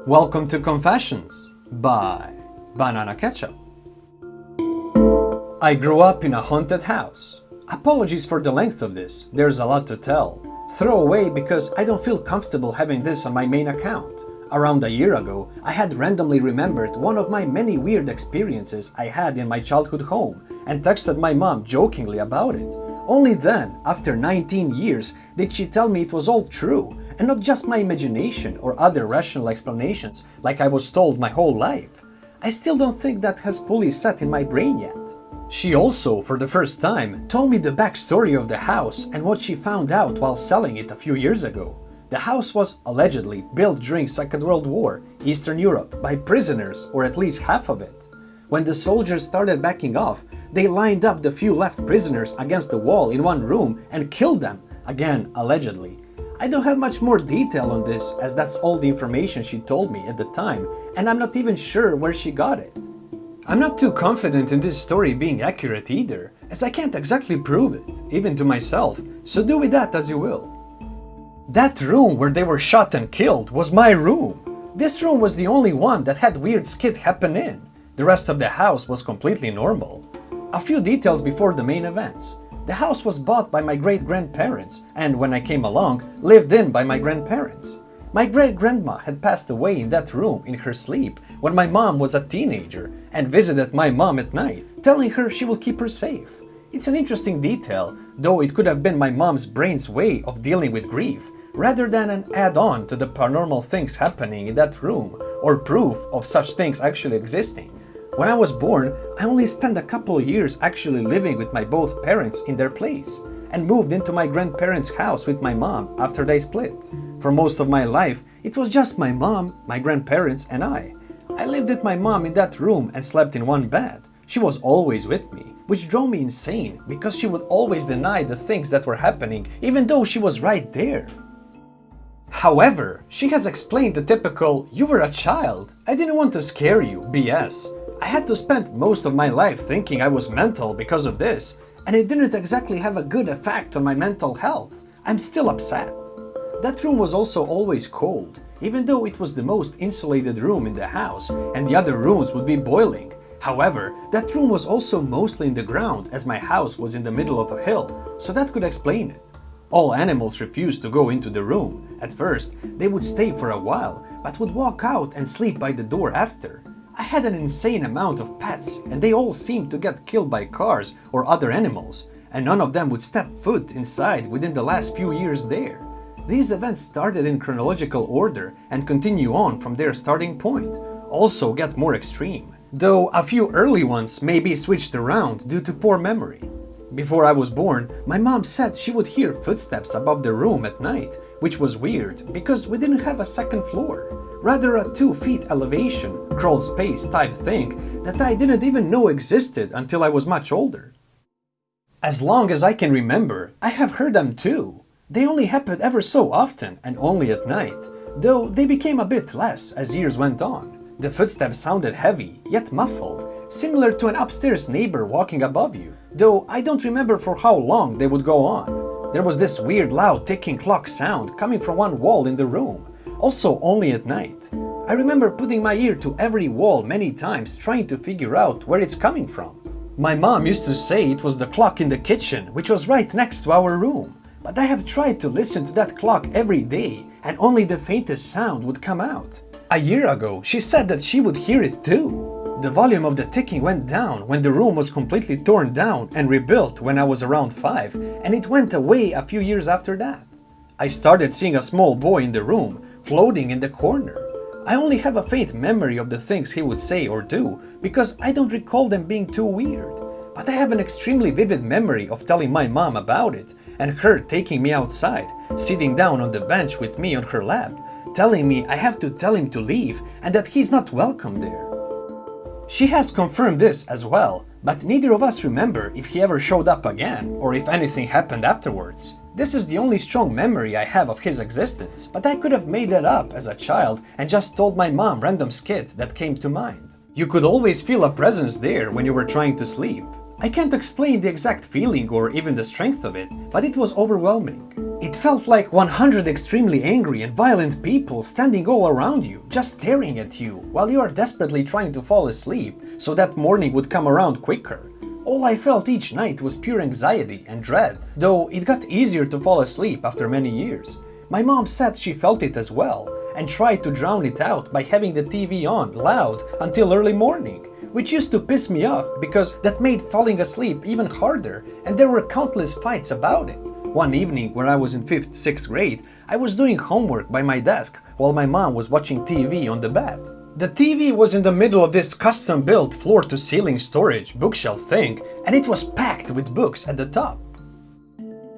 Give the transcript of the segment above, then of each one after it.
Welcome to Confessions by Banana Ketchup. I grew up in a haunted house. Apologies for the length of this, there's a lot to tell. Throw away because I don't feel comfortable having this on my main account. Around a year ago, I had randomly remembered one of my many weird experiences I had in my childhood home and texted my mom jokingly about it. Only then, after 19 years, did she tell me it was all true and not just my imagination or other rational explanations like I was told my whole life. I still don't think that has fully set in my brain yet. She also, for the first time, told me the backstory of the house and what she found out while selling it a few years ago. The house was allegedly built during Second World War, Eastern Europe, by prisoners, or at least half of it. When the soldiers started backing off, they lined up the few left prisoners against the wall in one room and killed them, again allegedly. I don't have much more detail on this as that's all the information she told me at the time, and I'm not even sure where she got it. I'm not too confident in this story being accurate either, as I can't exactly prove it, even to myself, so do with that as you will. That room where they were shot and killed was my room. This room was the only one that had weird skit happen in. The rest of the house was completely normal. A few details before the main events. The house was bought by my great-grandparents and, when I came along, lived in by my grandparents. My great-grandma had passed away in that room in her sleep when my mom was a teenager and visited my mom at night, telling her she will keep her safe. It's an interesting detail, though it could have been my mom's brain's way of dealing with grief, rather than an add-on to the paranormal things happening in that room or proof of such things actually existing. When I was born, I only spent a couple of years actually living with my both parents in their place and moved into my grandparents' house with my mom after they split. For most of my life, it was just my mom, my grandparents, and I. I lived with my mom in that room and slept in one bed. She was always with me, which drove me insane because she would always deny the things that were happening even though she was right there. However, she has explained the typical "you were a child, I didn't want to scare you" BS. I had to spend most of my life thinking I was mental because of this, and it didn't exactly have a good effect on my mental health. I'm still upset. That room was also always cold, even though it was the most insulated room in the house and the other rooms would be boiling. However, that room was also mostly in the ground as my house was in the middle of a hill, so that could explain it. All animals refused to go into the room. At first, they would stay for a while, but would walk out and sleep by the door after. I had an insane amount of pets, and they all seemed to get killed by cars or other animals, and none of them would step foot inside within the last few years there. These events started in chronological order and continue on from their starting point, also get more extreme, though a few early ones may be switched around due to poor memory. Before I was born, my mom said she would hear footsteps above the room at night, which was weird because we didn't have a second floor. Rather a 2 feet elevation, crawl space type thing that I didn't even know existed until I was much older. As long as I can remember, I have heard them too. They only happened ever so often and only at night, though they became a bit less as years went on. The footsteps sounded heavy, yet muffled, similar to an upstairs neighbor walking above you, though I don't remember for how long they would go on. There was this weird loud ticking clock sound coming from one wall in the room, also only at night. I remember putting my ear to every wall many times trying to figure out where it's coming from. My mom used to say it was the clock in the kitchen, which was right next to our room, but I have tried to listen to that clock every day and only the faintest sound would come out. A year ago, she said that she would hear it too. The volume of the ticking went down when the room was completely torn down and rebuilt when I was around 5, and it went away a few years after that. I started seeing a small boy in the room, floating in the corner. I only have a faint memory of the things he would say or do because I don't recall them being too weird. But I have an extremely vivid memory of telling my mom about it and her taking me outside, sitting down on the bench with me on her lap, telling me I have to tell him to leave and that he's not welcome there. She has confirmed this as well, but neither of us remember if he ever showed up again or if anything happened afterwards. This is the only strong memory I have of his existence, but I could have made that up as a child and just told my mom random skits that came to mind. You could always feel a presence there when you were trying to sleep. I can't explain the exact feeling or even the strength of it, but it was overwhelming. It felt like 100 extremely angry and violent people standing all around you, just staring at you, while you are desperately trying to fall asleep so that morning would come around quicker. All I felt each night was pure anxiety and dread, though it got easier to fall asleep after many years. My mom said she felt it as well, and tried to drown it out by having the TV on loud until early morning, which used to piss me off because that made falling asleep even harder, and there were countless fights about it. One evening, when I was in 5th, 6th grade, I was doing homework by my desk while my mom was watching TV on the bed. The TV was in the middle of this custom-built floor-to-ceiling storage bookshelf thing, and it was packed with books at the top.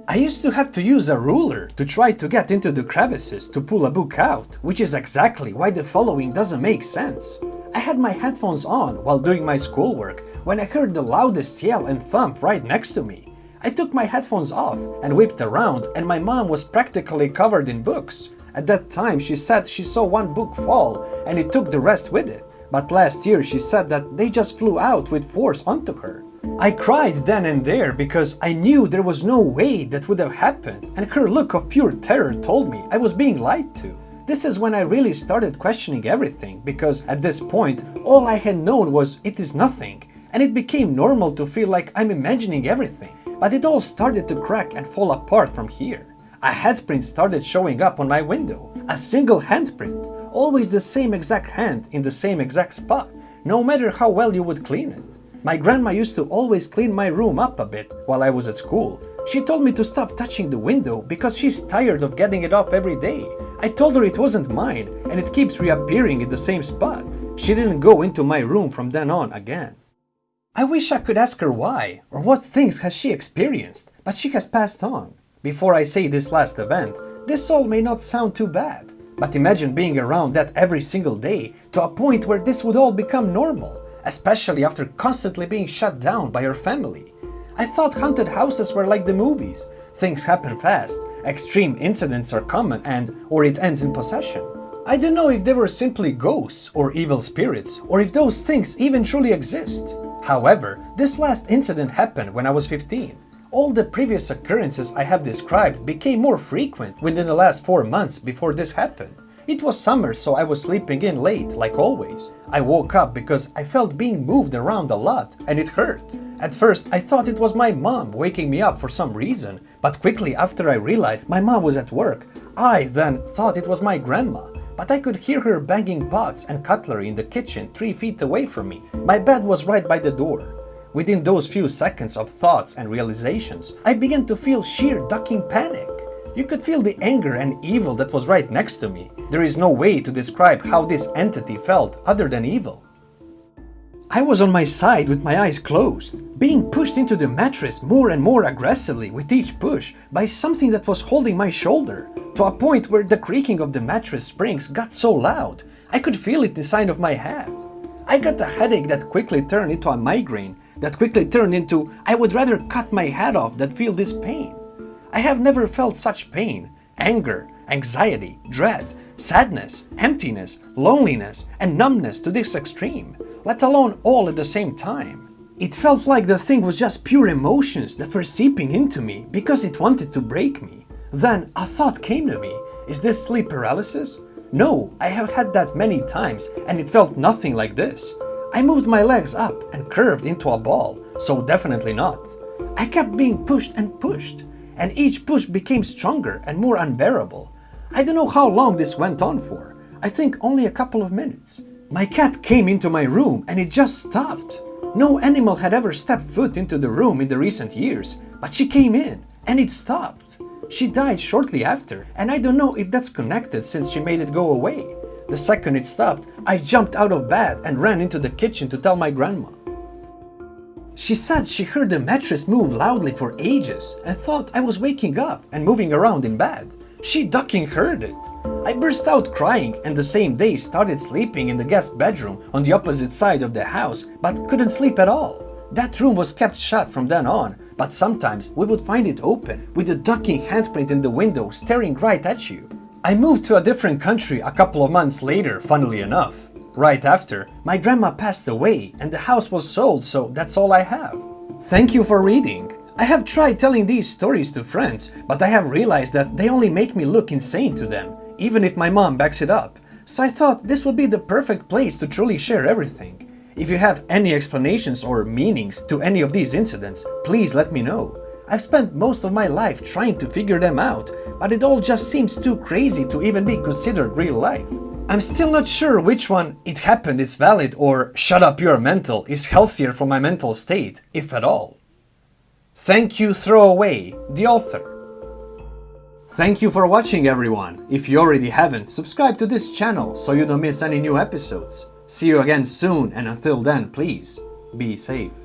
I used to have to use a ruler to try to get into the crevices to pull a book out, which is exactly why the following doesn't make sense. I had my headphones on while doing my schoolwork when I heard the loudest yell and thump right next to me. I took my headphones off and whipped around, and my mom was practically covered in books. At that time she said she saw one book fall and it took the rest with it, but last year she said that they just flew out with force onto her. I cried then and there because I knew there was no way that would have happened, and her look of pure terror told me I was being lied to. This is when I really started questioning everything, because at this point all I had known was it is nothing, and it became normal to feel like I'm imagining everything. But it all started to crack and fall apart from here. A handprint started showing up on my window. A single handprint, always the same exact hand in the same exact spot, no matter how well you would clean it. My grandma used to always clean my room up a bit while I was at school. She told me to stop touching the window because she's tired of getting it off every day. I told her it wasn't mine and it keeps reappearing in the same spot. She didn't go into my room from then on again. I wish I could ask her why, or what things has she experienced, but she has passed on. Before I say this last event, this all may not sound too bad, but imagine being around that every single day to a point where this would all become normal, especially after constantly being shut down by her family. I thought haunted houses were like the movies. Things happen fast, extreme incidents are common, or it ends in possession. I don't know if they were simply ghosts or evil spirits, or if those things even truly exist. However, this last incident happened when I was 15. All the previous occurrences I have described became more frequent within the last 4 months before this happened. It was summer, so I was sleeping in late, like always. I woke up because I felt being moved around a lot, and it hurt. At first, I thought it was my mom waking me up for some reason, but quickly after I realized my mom was at work, I then thought it was my grandma. But I could hear her banging pots and cutlery in the kitchen 3 feet away from me. My bed was right by the door. Within those few seconds of thoughts and realizations, I began to feel sheer ducking panic. You could feel the anger and evil that was right next to me. There is no way to describe how this entity felt other than evil. I was on my side with my eyes closed, being pushed into the mattress more and more aggressively with each push by something that was holding my shoulder, to a point where the creaking of the mattress springs got so loud, I could feel it inside of my head. I got a headache that quickly turned into a migraine, that quickly turned into I would rather cut my head off than feel this pain. I have never felt such pain, anger, anxiety, dread, sadness, emptiness, loneliness, and numbness to this extreme, let alone all at the same time. It felt like the thing was just pure emotions that were seeping into me because it wanted to break me. Then a thought came to me. Is this sleep paralysis? No, I have had that many times and it felt nothing like this. I moved my legs up and curved into a ball, so definitely not. I kept being pushed and pushed, and each push became stronger and more unbearable. I don't know how long this went on for. I think only a couple of minutes. My cat came into my room and it just stopped. No animal had ever stepped foot into the room in the recent years, but she came in and it stopped. She died shortly after, and I don't know if that's connected since she made it go away. The second it stopped, I jumped out of bed and ran into the kitchen to tell my grandma. She said she heard the mattress move loudly for ages and thought I was waking up and moving around in bed. She ducking heard it. I burst out crying and the same day started sleeping in the guest bedroom on the opposite side of the house, but couldn't sleep at all. That room was kept shut from then on, but sometimes we would find it open with a ducking handprint in the window staring right at you. I moved to a different country a couple of months later, funnily enough. Right after, my grandma passed away and the house was sold, so that's all I have. Thank you for reading. I have tried telling these stories to friends, but I have realized that they only make me look insane to them, even if my mom backs it up. So I thought this would be the perfect place to truly share everything. If you have any explanations or meanings to any of these incidents, please let me know. I've spent most of my life trying to figure them out, but it all just seems too crazy to even be considered real life. I'm still not sure which one "it happened, it's valid" or "shut up, you're mental" is healthier for my mental state, if at all. Thank you, Throwaway, the author. Thank you for watching, everyone. If you already haven't, subscribe to this channel so you don't miss any new episodes. See you again soon, and until then, please be safe.